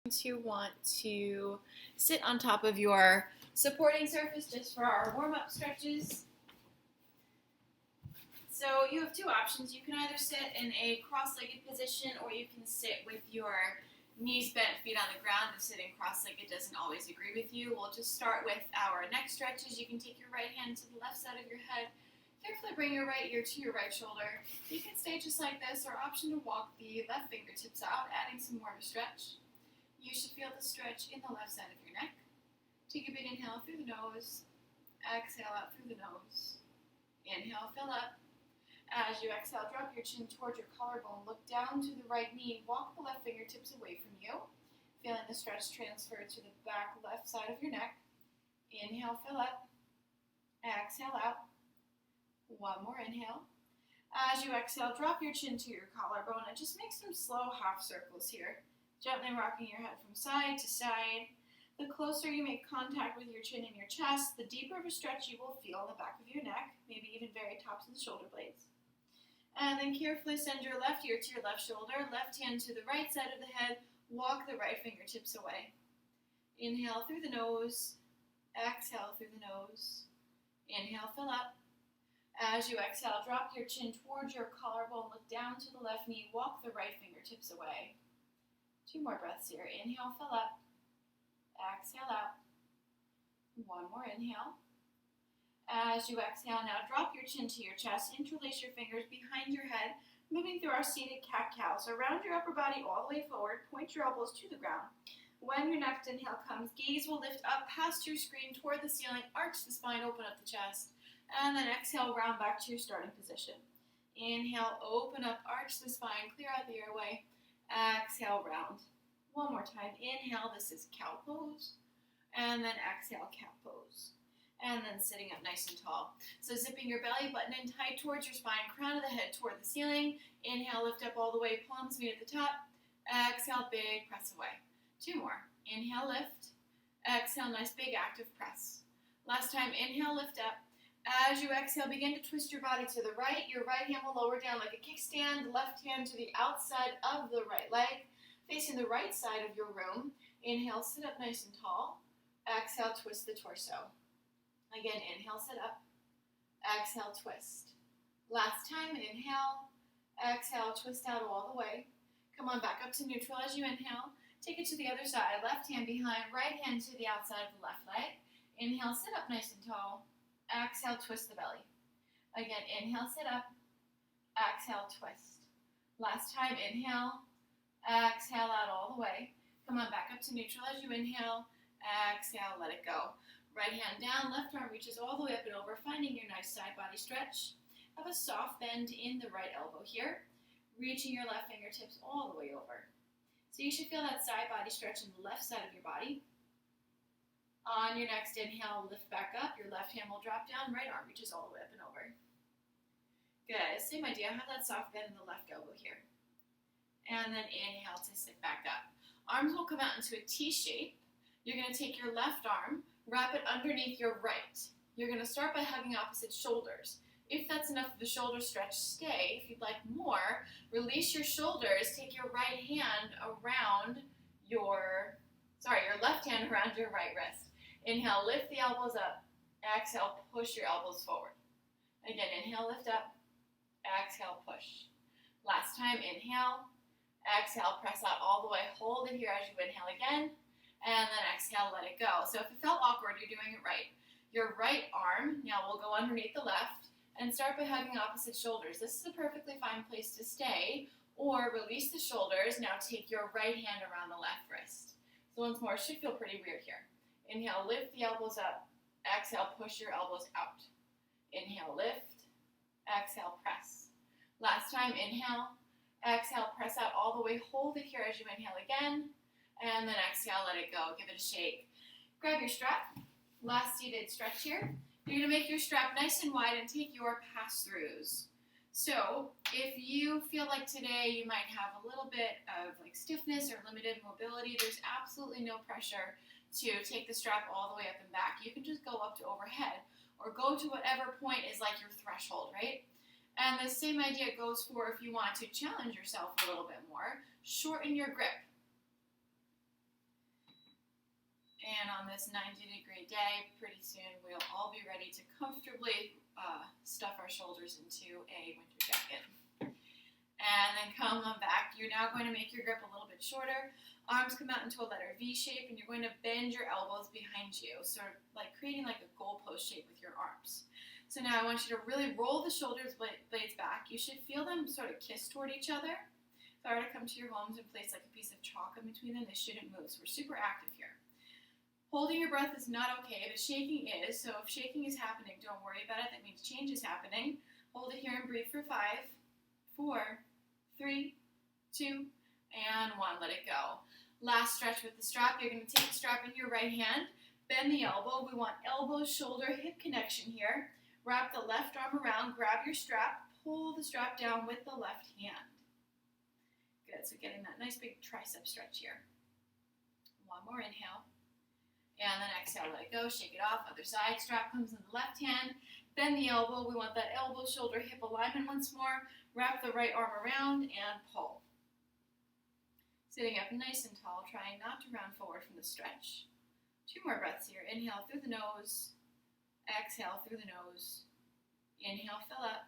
To want to sit on top of your supporting surface just for our warm-up stretches. So you have two options. You can either sit in a cross-legged position or you can sit with your knees bent, feet on the ground. If sitting cross-legged doesn't always agree with you, we'll just start with our neck stretches. You can take your right hand to the left side of your head. Carefully bring your right ear to your right shoulder. You can stay just like this, or option to walk the left fingertips out, adding some more of a stretch. You should feel the stretch in the left side of your neck. Take a big inhale through the nose. Exhale out through the nose. Inhale, fill up. As you exhale, drop your chin towards your collarbone. Look down to the right knee. Walk the left fingertips away from you. Feeling the stretch transfer to the back left side of your neck. Inhale, fill up. Exhale out. One more inhale. As you exhale, drop your chin to your collarbone and just make some slow half circles here. Gently rocking your head from side to side. The closer you make contact with your chin and your chest, the deeper of a stretch you will feel in the back of your neck, maybe even very tops of the shoulder blades. And then carefully send your left ear to your left shoulder, left hand to the right side of the head, walk the right fingertips away. Inhale through the nose, exhale through the nose. Inhale, fill up. As you exhale, drop your chin towards your collarbone, look down to the left knee, walk the right fingertips away. 2 more breaths here. Inhale, fill up. Exhale out. 1 more inhale. As you exhale, now drop your chin to your chest. Interlace your fingers behind your head, moving through our seated cat-cow. So round your upper body all the way forward. Point your elbows to the ground. When your next inhale comes, gaze will lift up past your screen toward the ceiling. Arch the spine, open up the chest. And then exhale, round back to your starting position. Inhale, open up, arch the spine, clear out the airway. Exhale, round. 1 more time. Inhale, this is cow pose. And then exhale, cat pose. And then sitting up nice and tall. So zipping your belly button in tight towards your spine, crown of the head toward the ceiling. Inhale, lift up all the way, palms meet at the top. Exhale, big press away. 2 more. Inhale, lift. Exhale, nice big active press. Last time, inhale, lift up. As you exhale, begin to twist your body to the right. Your right hand will lower down like a kickstand. Left hand to the outside of the right leg, facing the right side of your room. Inhale, sit up nice and tall. Exhale, twist the torso. Again, inhale, sit up. Exhale, twist. Last time, inhale. Exhale, twist out all the way. Come on, back up to neutral as you inhale. Take it to the other side. Left hand behind, right hand to the outside of the left leg. Inhale, sit up nice and tall. Exhale, twist the belly. Again, inhale, sit up. Exhale, twist. Last time, inhale. Exhale out all the way. Come on, back up to neutral as you inhale. Exhale, let it go. Right hand down, left arm reaches all the way up and over, finding your nice side body stretch. Have a soft bend in the right elbow here. Reaching your left fingertips all the way over. So you should feel that side body stretch in the left side of your body. On your next inhale, lift back up. Your left hand will drop down. Right arm reaches all the way up and over. Good. Same idea. Have that soft bend in the left elbow here. And then inhale to sit back up. Arms will come out into a T shape. You're going to take your left arm, wrap it underneath your right. You're going to start by hugging opposite shoulders. If that's enough of a shoulder stretch, stay. If you'd like more, release your shoulders. Take your right hand around your left hand around your right wrist. Inhale, lift the elbows up. Exhale, push your elbows forward. Again, inhale, lift up. Exhale, push. Last time, inhale. Exhale, press out all the way. Hold it here as you inhale again. And then exhale, let it go. So if it felt awkward, you're doing it right. Your right arm now will go underneath the left and start by hugging opposite shoulders. This is a perfectly fine place to stay. Or release the shoulders. Now take your right hand around the left wrist. So once more, it should feel pretty weird here. Inhale, lift the elbows up. Exhale, push your elbows out. Inhale, lift. Exhale, press. Last time, inhale. Exhale, press out all the way. Hold it here as you inhale again. And then exhale, let it go. Give it a shake. Grab your strap. Last seated stretch here. You're going to make your strap nice and wide and take your pass-throughs. So if you feel like today you might have a little bit of stiffness or limited mobility, there's absolutely no pressure to take the strap all the way up and back. You can just go up to overhead or go to whatever point is like your threshold, right? And the same idea goes for if you want to challenge yourself a little bit more, shorten your grip. And on this 90-degree day, pretty soon we'll all be ready to comfortably stuff our shoulders into a winter jacket. And then come on back. You're now going to make your grip a little bit shorter. Arms come out into a letter V shape, and you're going to bend your elbows behind you, sort of like creating like a goalpost shape with your arms. So now I want you to really roll the shoulders blades back. You should feel them sort of kiss toward each other. If I were to come to your homes and place like a piece of chalk in between them, they shouldn't move. So we're super active here. Holding your breath is not okay, but shaking is. So if shaking is happening, don't worry about it. That means change is happening. Hold it here and breathe for 5, 4, 3, 2, and 1. Let it go. Last stretch with the strap. You're going to take the strap in your right hand, bend the elbow. We want elbow, shoulder, hip connection here. Wrap the left arm around, grab your strap, pull the strap down with the left hand. Good, so getting that nice big tricep stretch here. One more inhale. And then exhale, let it go, shake it off. Other side, strap comes in the left hand. Bend the elbow. We want that elbow, shoulder, hip alignment once more. Wrap the right arm around and pull. Sitting up nice and tall, trying not to round forward from the stretch. 2 more breaths here. Inhale through the nose. Exhale through the nose. Inhale, fill up.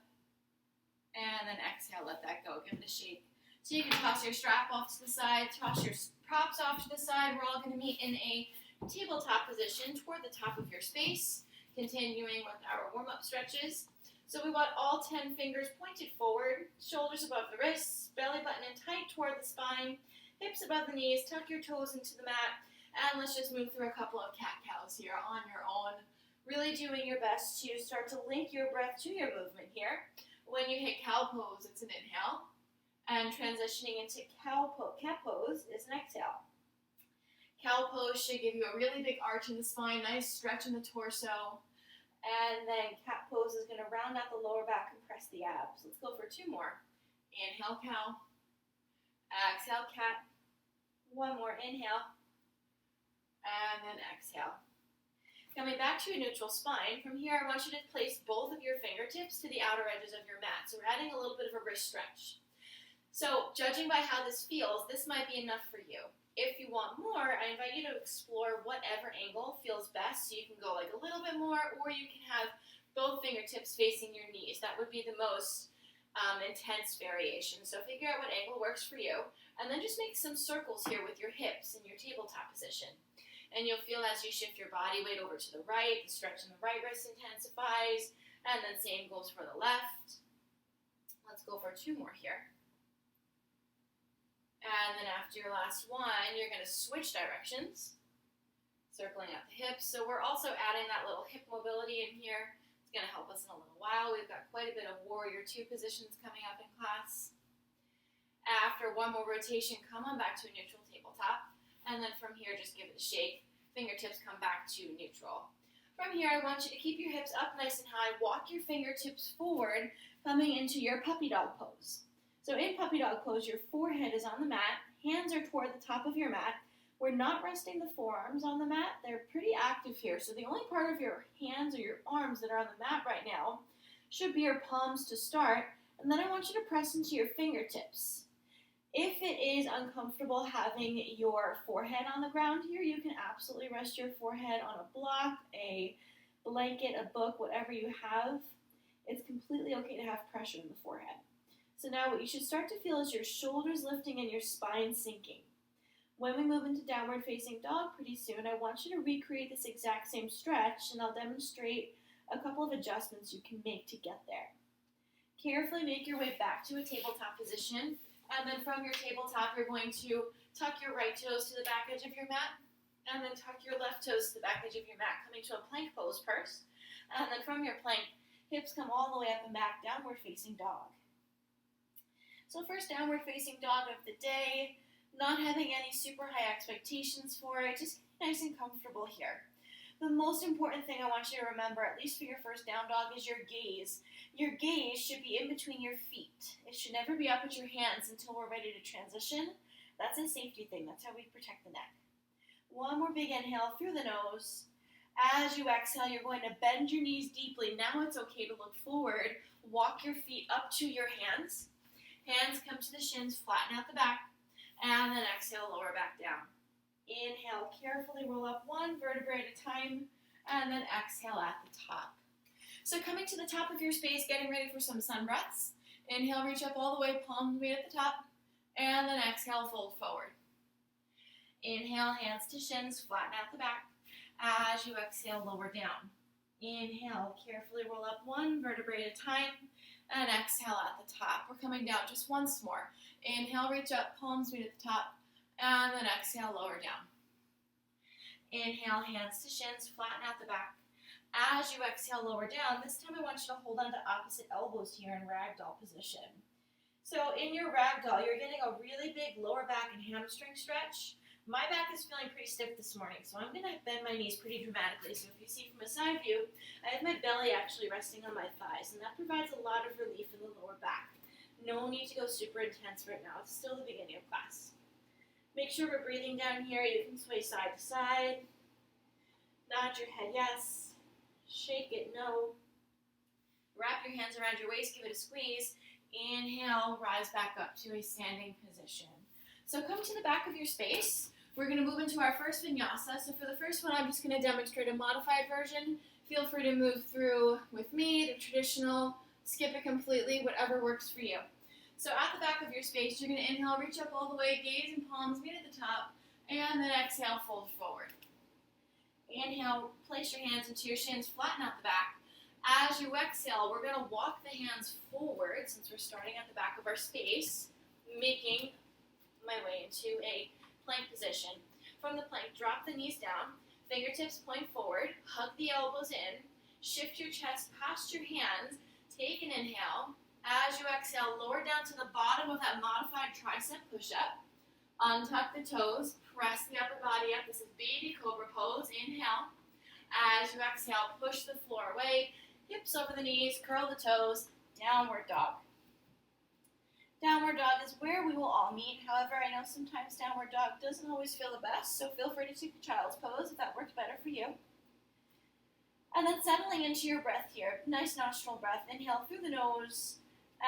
And then exhale, let that go. Give it a shake. So you can toss your strap off to the side, toss your props off to the side. We're all going to meet in a tabletop position toward the top of your space. Continuing with our warm-up stretches. So we want all 10 fingers pointed forward, shoulders above the wrists, belly button in tight toward the spine. Hips above the knees, tuck your toes into the mat, and let's just move through a couple of cat-cows here on your own. Really doing your best to start to link your breath to your movement here. When you hit cow pose, it's an inhale, and transitioning into cat pose is an exhale. Cow pose should give you a really big arch in the spine, nice stretch in the torso, and then cat pose is going to round out the lower back and press the abs. Let's go for 2 more. Inhale, cow. Exhale, cat. 1 more, inhale. And then exhale. Coming back to a neutral spine, from here I want you to place both of your fingertips to the outer edges of your mat. So we're adding a little bit of a wrist stretch. So judging by how this feels, this might be enough for you. If you want more, I invite you to explore whatever angle feels best. So you can go like a little bit more, or you can have both fingertips facing your knees. That would be the most intense variation. So figure out what angle works for you, and then just make some circles here with your hips in your tabletop position. And you'll feel as you shift your body weight over to the right, the stretch in the right wrist intensifies, and then same goes for the left. Let's go for 2 more here. And then after your last one, you're going to switch directions, circling up the hips. So we're also adding that little hip mobility in here. It's going to help us in a little while. We've got quite a bit of warrior 2 positions coming up in class. After 1 more rotation, come on back to a neutral tabletop. And then from here, just give it a shake. Fingertips come back to neutral. From here, I want you to keep your hips up nice and high. Walk your fingertips forward, coming into your puppy dog pose. So in puppy dog pose, your forehead is on the mat. Hands are toward the top of your mat. We're not resting the forearms on the mat. They're pretty active here. So the only part of your hands or your arms that are on the mat right now should be your palms to start. And then I want you to press into your fingertips. If it is uncomfortable having your forehead on the ground here, you can absolutely rest your forehead on a block, a blanket, a book, whatever you have. It's completely okay to have pressure in the forehead. So now what you should start to feel is your shoulders lifting and your spine sinking. When we move into downward facing dog pretty soon, I want you to recreate this exact same stretch, and I'll demonstrate a couple of adjustments you can make to get there. Carefully make your way back to a tabletop position, and then from your tabletop, you're going to tuck your right toes to the back edge of your mat, and then tuck your left toes to the back edge of your mat, coming to a plank pose first. And then from your plank, hips come all the way up and back, downward facing dog. So first downward facing dog of the day, not having any super high expectations for it, just nice and comfortable here. The most important thing I want you to remember, at least for your first down dog, is your gaze. Your gaze should be in between your feet. It should never be up at your hands until we're ready to transition. That's a safety thing. That's how we protect the neck. 1 more big inhale through the nose. As you exhale, you're going to bend your knees deeply. Now it's okay to look forward. Walk your feet up to your hands. Hands come to the shins, flatten out the back. And then exhale, lower back down. Inhale. Inhale, carefully roll up one vertebrae at a time, and then exhale at the top. So coming to the top of your space, getting ready for some sun breaths. Inhale, reach up all the way, palms meet at the top, and then exhale, fold forward. Inhale, hands to shins, flatten out the back. As you exhale, lower down. Inhale, carefully roll up one vertebrae at a time, and exhale at the top. We're coming down just once more. Inhale, reach up, palms meet at the top, and then exhale, lower down. Inhale, hands to shins, flatten out the back. As you exhale, lower down. This time I want you to hold on to opposite elbows here in ragdoll position. So in your ragdoll, you're getting a really big lower back and hamstring stretch. My back is feeling pretty stiff this morning, so I'm going to bend my knees pretty dramatically. So if you see from a side view, I have my belly actually resting on my thighs, and that provides a lot of relief in the lower back. No need to go super intense right now. It's still the beginning of class. Make sure we're breathing down here. You can sway side to side. Nod your head yes. Shake it no. Wrap your hands around your waist. Give it a squeeze. Inhale, rise back up to a standing position. So come to the back of your space. We're going to move into our first vinyasa. So for the first one, I'm just going to demonstrate a modified version. Feel free to move through with me, the traditional, skip it completely, whatever works for you. So at the back of your space, you're going to inhale, reach up all the way, gaze and palms meet at the top, and then exhale, fold forward. Inhale, place your hands into your shins, flatten out the back. As you exhale, we're going to walk the hands forward, since we're starting at the back of our space, making my way into a plank position. From the plank, drop the knees down, fingertips point forward, hug the elbows in, shift your chest past your hands, take an inhale. As you exhale, lower down to the bottom of that modified tricep push-up. Untuck the toes, press the upper body up. This is baby cobra pose. Inhale. As you exhale, push the floor away, hips over the knees, curl the toes, downward dog. Downward dog is where we will all meet. However, I know sometimes downward dog doesn't always feel the best, so feel free to take the child's pose if that works better for you. And then settling into your breath here. Nice nostril breath. Inhale through the nose,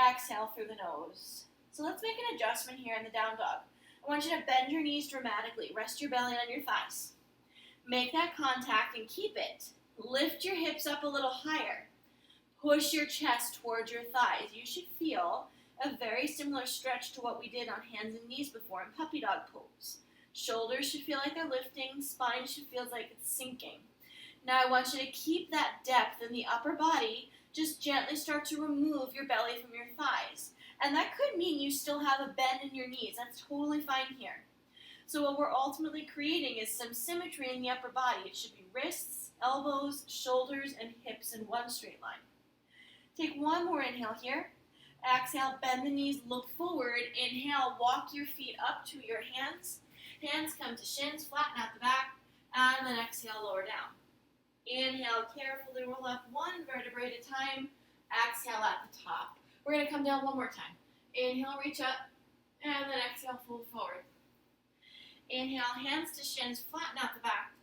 exhale through the nose. So let's make an adjustment here in the down dog. I want you to bend your knees dramatically. Rest your belly on your thighs. Make that contact and keep it. Lift your hips up a little higher. Push your chest towards your thighs. You should feel a very similar stretch to what we did on hands and knees before in puppy dog pose. Shoulders should feel like they're lifting. Spine should feel like it's sinking. Now I want you to keep that depth in the upper body. Just gently start to remove your belly from your thighs. And that could mean you still have a bend in your knees. That's totally fine here. So what we're ultimately creating is some symmetry in the upper body. It should be wrists, elbows, shoulders, and hips in one straight line. Take one more inhale here. Exhale, bend the knees, look forward. Inhale, walk your feet up to your hands. Hands come to shins, flatten out the back, and then exhale, lower down. Inhale, carefully roll up one vertebrae at a time. Exhale at the top. We're going to come down one more time. Inhale, reach up, and then exhale, fold forward. Inhale, hands to shins, flatten out the back.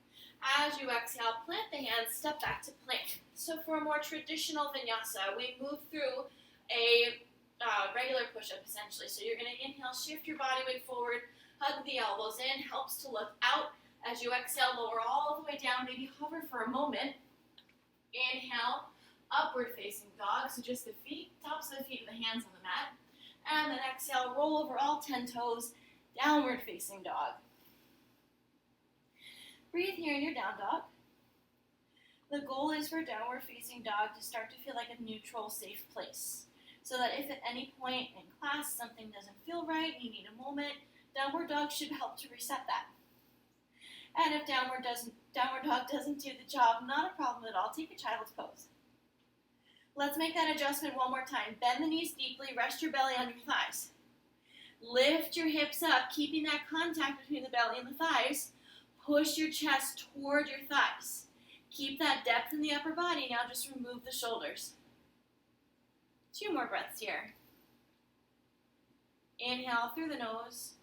As you exhale, plant the hands, step back to plank. So for a more traditional vinyasa, we move through a regular push-up essentially. So you're going to inhale, shift your body weight forward, hug the elbows in, helps to look out. As you exhale, lower all the way down, maybe hover for a moment. Inhale, upward facing dog, so just the feet, tops of the feet and the hands on the mat. And then exhale, roll over all 10 toes, downward facing dog. Breathe here in your down dog. The goal is for downward facing dog to start to feel like a neutral, safe place. So that if at any point in class something doesn't feel right, you need a moment, downward dog should help to reset that. And if downward dog doesn't do the job, not a problem at all. Take a child's pose. Let's make that adjustment one more time. Bend the knees deeply, rest your belly on your thighs. Lift your hips up, keeping that contact between the belly and the thighs. Push your chest toward your thighs. Keep that depth in the upper body. Now just remove the shoulders. 2 more breaths here. Inhale through the nose.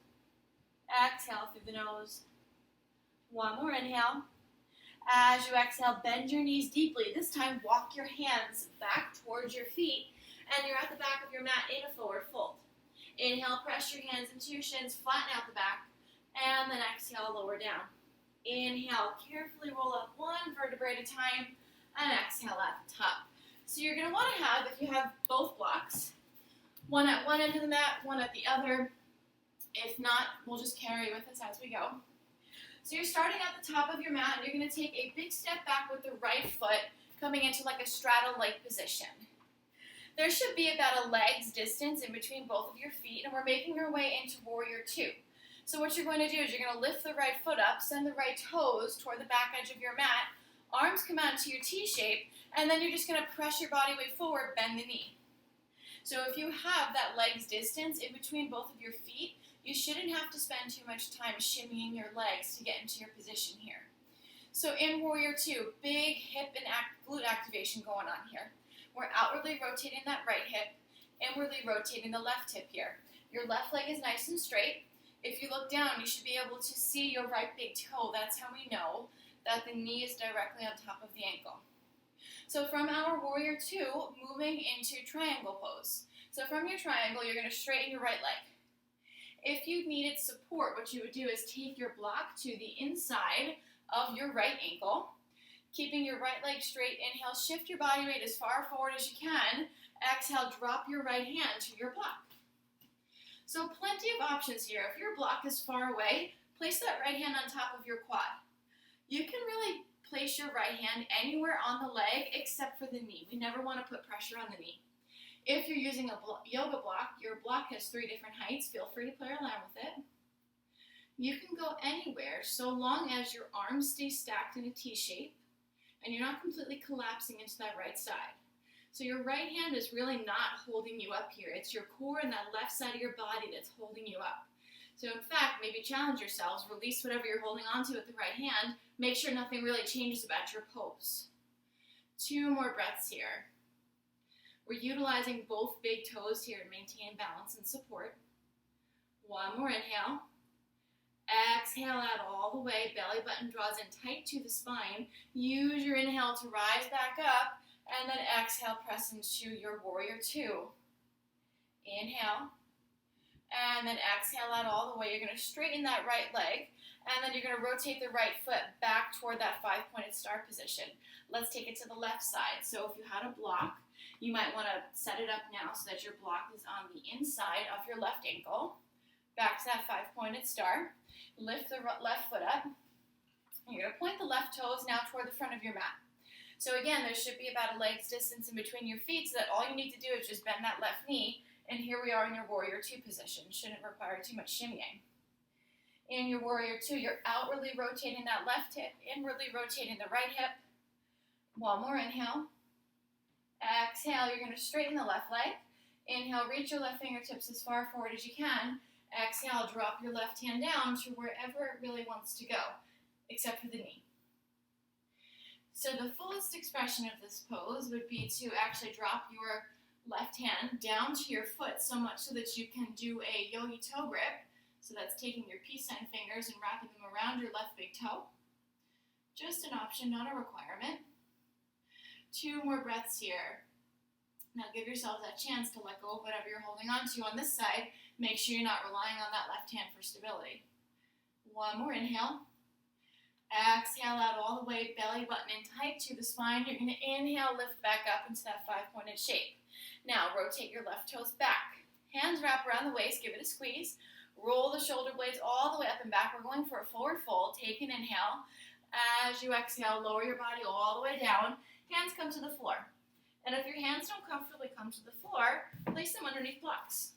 Exhale through the nose. 1 more inhale. As you exhale, bend your knees deeply. This time, walk your hands back towards your feet, and you're at the back of your mat in a forward fold. Inhale, press your hands into your shins, flatten out the back, and then exhale, lower down. Inhale, carefully roll up one vertebrae at a time, and exhale at the top. So you're going to want to have, if you have both blocks, one at one end of the mat, one at the other. If not, we'll just carry with us as we go. So you're starting at the top of your mat, and you're going to take a big step back with the right foot, coming into like a straddle-like position. There should be about a leg's distance in between both of your feet, and we're making our way into Warrior Two. So what you're going to do is you're going to lift the right foot up, send the right toes toward the back edge of your mat, arms come out to your T shape, and then you're just going to press your body weight forward, bend the knee. So if you have that leg's distance in between both of your feet, you shouldn't have to spend too much time shimmying your legs to get into your position here. So in Warrior Two, big hip and glute activation going on here. We're outwardly rotating that right hip, inwardly rotating the left hip here. Your left leg is nice and straight. If you look down, you should be able to see your right big toe. That's how we know that the knee is directly on top of the ankle. So from our Warrior Two, moving into triangle pose. So from your triangle, you're going to straighten your right leg. If you needed support, what you would do is take your block to the inside of your right ankle, keeping your right leg straight. Inhale, shift your body weight as far forward as you can. Exhale, drop your right hand to your block. So plenty of options here. If your block is far away, place that right hand on top of your quad. You can really place your right hand anywhere on the leg except for the knee. We never want to put pressure on the knee. If you're using a yoga block, your block has 3 different heights. Feel free to play around with it. You can go anywhere so long as your arms stay stacked in a T shape and you're not completely collapsing into that right side. So your right hand is really not holding you up here. It's your core and that left side of your body that's holding you up. So in fact, maybe challenge yourselves, release whatever you're holding onto with the right hand, make sure nothing really changes about your pose. 2 more breaths here. We're utilizing both big toes here to maintain balance and support. 1 more inhale. Exhale out all the way, belly button draws in tight to the spine. Use your inhale to rise back up, and then exhale, press into your Warrior Two. Inhale, and then exhale out all the way. You're going to straighten that right leg, and then you're going to rotate the right foot back toward that 5-pointed star position. Let's take it to the left side. So if you had a block, you might want to set it up now so that your block is on the inside of your left ankle. Back to that 5-pointed star. Lift the left foot up. You're going to point the left toes now toward the front of your mat. So again, there should be about a leg's distance in between your feet so that all you need to do is just bend that left knee. And here we are in your Warrior Two position. Shouldn't require too much shimmying. In your Warrior Two, you're outwardly rotating that left hip, inwardly rotating the right hip. 1 more inhale. Exhale, you're going to straighten the left leg. Inhale, reach your left fingertips as far forward as you can. Exhale, drop your left hand down to wherever it really wants to go, except for the knee. So the fullest expression of this pose would be to actually drop your left hand down to your foot so much so that you can do a yogi toe grip. So that's taking your peace sign fingers and wrapping them around your left big toe. Just an option, not a requirement. 2 more breaths here. Now give yourself that chance to let go of whatever you're holding on to on this side. Make sure you're not relying on that left hand for stability. 1 more inhale. Exhale out all the way, belly button in tight to the spine. You're going to inhale, lift back up into that 5-pointed shape. Now rotate your left toes back. Hands wrap around the waist, give it a squeeze. Roll the shoulder blades all the way up and back. We're going for a forward fold. Take an inhale. As you exhale, lower your body all the way down. Hands come to the floor. And if your hands don't comfortably come to the floor, place them underneath blocks.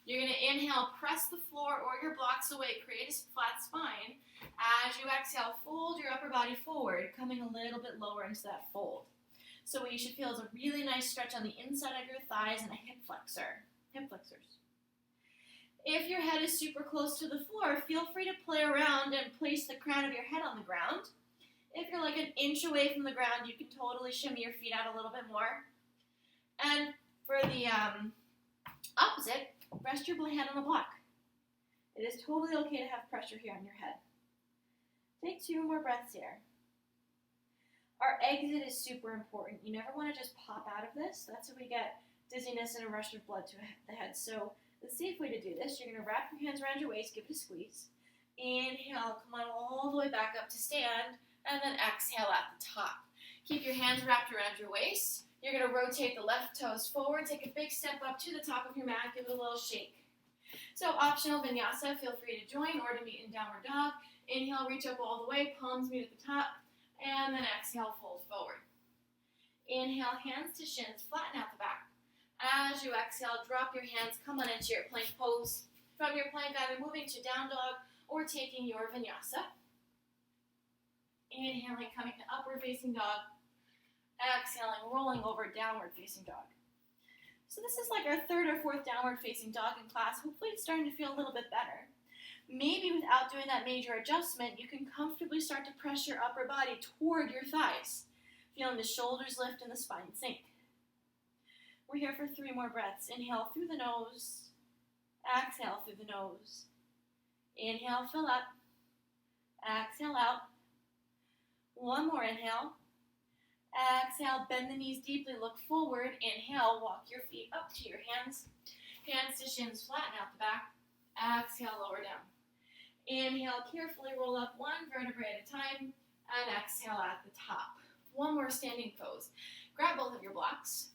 You're going to inhale, press the floor or your blocks away, create a flat spine. As you exhale, fold your upper body forward, coming a little bit lower into that fold. So what you should feel is a really nice stretch on the inside of your thighs and a hip flexors. If your head is super close to the floor, feel free to play around and place the crown of your head on the ground. If you're like an inch away from the ground, you can totally shimmy your feet out a little bit more. And for the opposite, rest your head on the block. It is totally okay to have pressure here on your head. Take 2 more breaths here. Our exit is super important. You never want to just pop out of this. That's how we get dizziness and a rush of blood to the head. So the safe way to do this, you're going to wrap your hands around your waist, give it a squeeze. Inhale, come on all the way back up to stand, and then exhale at the top. Keep your hands wrapped around your waist. You're going to rotate the left toes forward, take a big step up to the top of your mat, give it a little shake. So optional vinyasa, feel free to join or to meet in downward dog. Inhale, reach up all the way, palms meet at the top, and then exhale, fold forward. Inhale, hands to shins, flatten out the back. As you exhale, drop your hands, come on into your plank pose. From your plank, either moving to down dog or taking your vinyasa. Inhaling, coming to upward facing dog. Exhaling, rolling over, downward facing dog. So this is like our third or fourth downward facing dog in class. Hopefully it's starting to feel a little bit better. Maybe without doing that major adjustment, you can comfortably start to press your upper body toward your thighs, feeling the shoulders lift and the spine sink. We're here for 3 more breaths. Inhale through the nose. Exhale through the nose. Inhale, fill up. Exhale out. 1 more inhale. Exhale, bend the knees deeply, look forward. Inhale, walk your feet up to your hands. Hands to shins, flatten out the back. Exhale, lower down. Inhale, carefully roll up 1 vertebrae at a time. And exhale at the top. 1 more standing pose. Grab both of your blocks.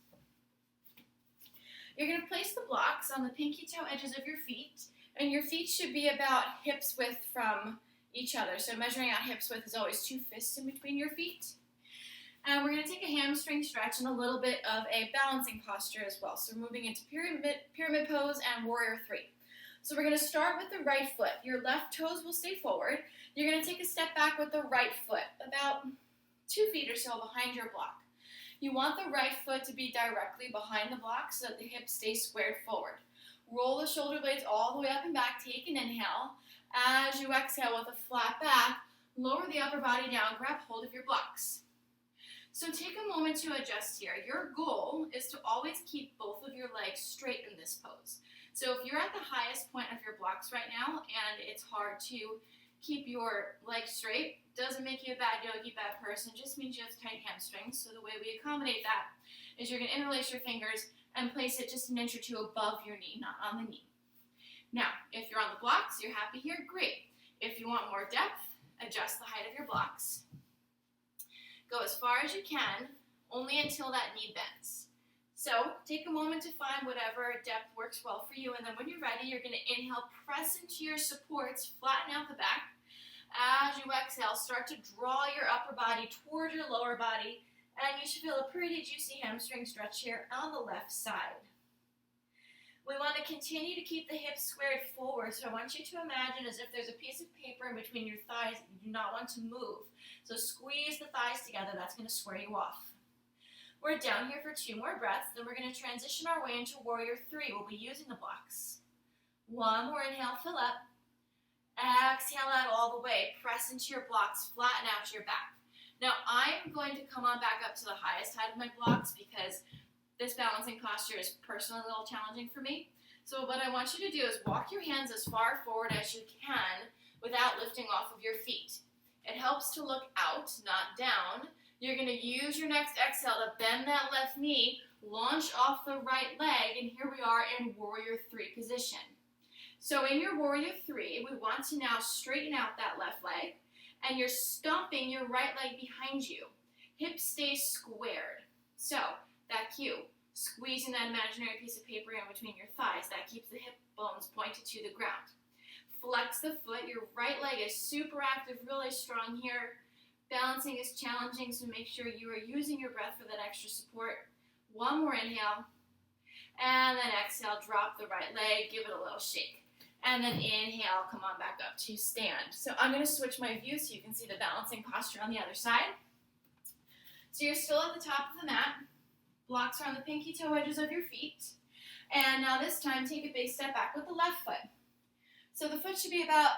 You're going to place the blocks on the pinky toe edges of your feet. And your feet should be about hips width from each other. So measuring out hips width is always 2 fists in between your feet. And we're going to take a hamstring stretch and a little bit of a balancing posture as well. So we're moving into pyramid pose and warrior 3. So we're going to start with the right foot. Your left toes will stay forward. You're going to take a step back with the right foot, about 2 feet or so behind your block. You want the right foot to be directly behind the block so that the hips stay squared forward. Roll the shoulder blades all the way up and back. Take an inhale. As you exhale with a flat back, lower the upper body down. Grab hold of your blocks. So take a moment to adjust here. Your goal is to always keep both of your legs straight in this pose. So if you're at the highest point of your blocks right now and it's hard to keep your legs straight, doesn't make you a bad yogi, bad person, just means you have tight hamstrings. So the way we accommodate that is you're going to interlace your fingers and place it just an inch or 2 above your knee, not on the knee. Now, if you're on the blocks, you're happy here, great. If you want more depth, adjust the height of your blocks. Go as far as you can, only until that knee bends. So take a moment to find whatever depth works well for you, and then when you're ready, you're going to inhale, press into your supports, flatten out the back. As you exhale, start to draw your upper body toward your lower body, and you should feel a pretty juicy hamstring stretch here on the left side. We want to continue to keep the hips squared forward, so I want you to imagine as if there's a piece of paper in between your thighs that you do not want to move. So squeeze the thighs together, that's going to square you off. We're down here for 2 more breaths, then we're going to transition our way into warrior 3. We'll be using the blocks. 1 more inhale, fill up. Exhale out all the way. Press into your blocks, flatten out your back. Now I'm going to come on back up to the highest height of my blocks because this balancing posture is personally a little challenging for me. So what I want you to do is walk your hands as far forward as you can without lifting off of your feet. It helps to look out, not down. You're going to use your next exhale to bend that left knee, launch off the right leg, and here we are in warrior 3 position. So in your warrior 3, we want to now straighten out that left leg, and you're stomping your right leg behind you. Hips stay squared. So that cue, squeezing that imaginary piece of paper in between your thighs, that keeps the hip bones pointed to the ground. Flex the foot. Your right leg is super active, really strong here. Balancing is challenging, so make sure you are using your breath for that extra support. 1 more inhale, and then exhale, drop the right leg, give it a little shake. And then inhale, come on back up to stand. So I'm going to switch my view so you can see the balancing posture on the other side. So you're still at the top of the mat. Blocks are on the pinky toe edges of your feet. And now this time, take a big step back with the left foot. So the foot should be about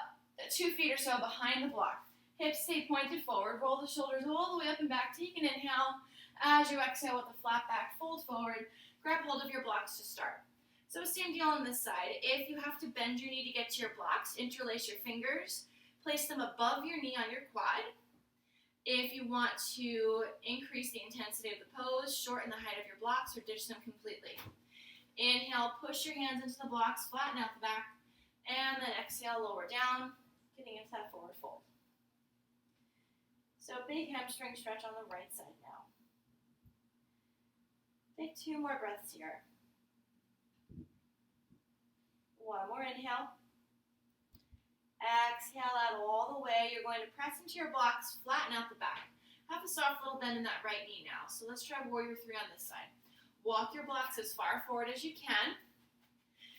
2 feet or so behind the block. Hips stay pointed forward. Roll the shoulders all the way up and back. Take an inhale. As you exhale with a flat back, fold forward. Grab hold of your blocks to start. So same deal on this side. If you have to bend your knee to get to your blocks, interlace your fingers. Place them above your knee on your quad. If you want to increase the intensity of the pose, shorten the height of your blocks or ditch them completely. Inhale, push your hands into the blocks, flatten out the back, and then exhale, lower down. getting into that forward fold. So big hamstring stretch on the right side now. Take 2 more breaths here. 1 more inhale. Exhale out all the way. You're going to press into your blocks, flatten out the back. Have a soft little bend in that right knee now. So let's try warrior 3 on this side. Walk your blocks as far forward as you can.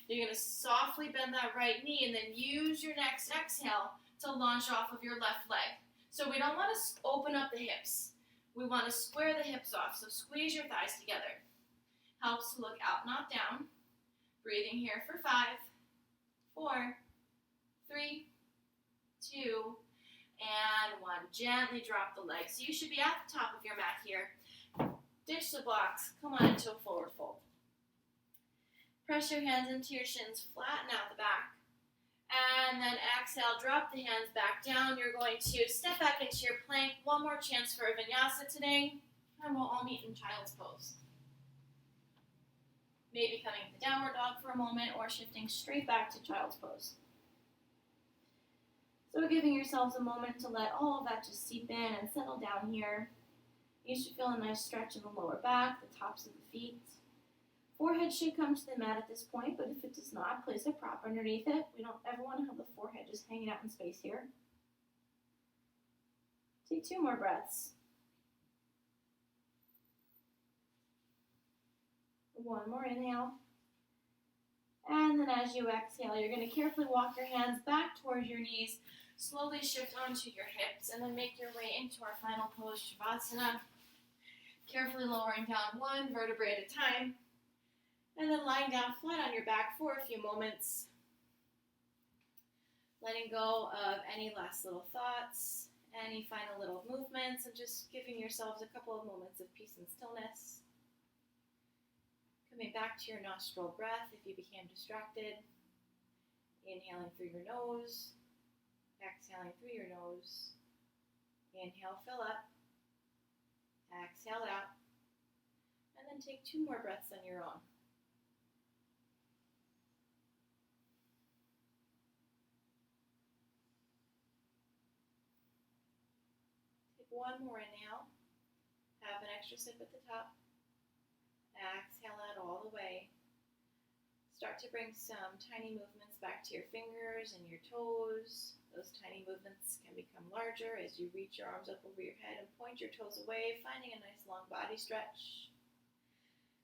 You're going to softly bend that right knee and then use your next exhale to launch off of your left leg. So we don't want to open up the hips. We want to square the hips off. So squeeze your thighs together. Helps to look out, not down. Breathing here for 5, 4, 3, 2, and 1. Gently drop the legs. So you should be at the top of your mat here. Ditch the blocks. Come on into a forward fold. Press your hands into your shins. Flatten out the back. And then exhale. Drop the hands back down. You're going to step back into your plank. One more chance for a vinyasa today. And we'll all meet in child's pose. Maybe coming to downward dog for a moment or shifting straight back to child's pose. So giving yourselves a moment to let all of that just seep in and settle down here. You should feel a nice stretch in the lower back, the tops of the feet. Forehead should come to the mat at this point, but if it does not, place a prop underneath it. We don't ever want to have the forehead just hanging out in space here. Take 2 more breaths. 1 more inhale. And then as you exhale, you're going to carefully walk your hands back towards your knees. Slowly shift onto your hips and then make your way into our final pose, Shavasana. Carefully lowering down 1 vertebrae at a time. And then lying down flat on your back for a few moments. Letting go of any last little thoughts, any final little movements, and just giving yourselves a couple of moments of peace and stillness. Coming back to your nostril breath if you became distracted. Inhaling through your nose. Exhaling through your nose. Inhale, fill up. Exhale out. And then take 2 more breaths on your own. Take 1 more inhale. Have an extra sip at the top. Exhale out all the way. Start to bring some tiny movements back to your fingers and your toes. Those tiny movements can become larger as you reach your arms up over your head and point your toes away, finding a nice long body stretch.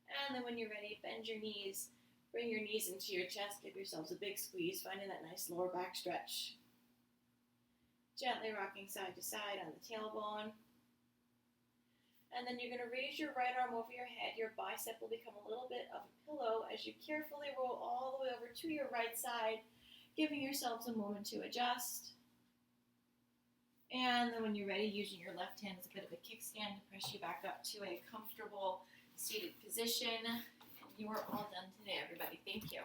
And then when you're ready, bend your knees. Bring your knees into your chest. Give yourselves a big squeeze, finding that nice lower back stretch. Gently rocking side to side on the tailbone. And then you're going to raise your right arm over your head. Your bicep will become a little bit of a pillow as you carefully roll all the way over to your right side, giving yourselves a moment to adjust. And then when you're ready, using your left hand as a bit of a kickstand to press you back up to a comfortable seated position. You are all done today, everybody. Thank you.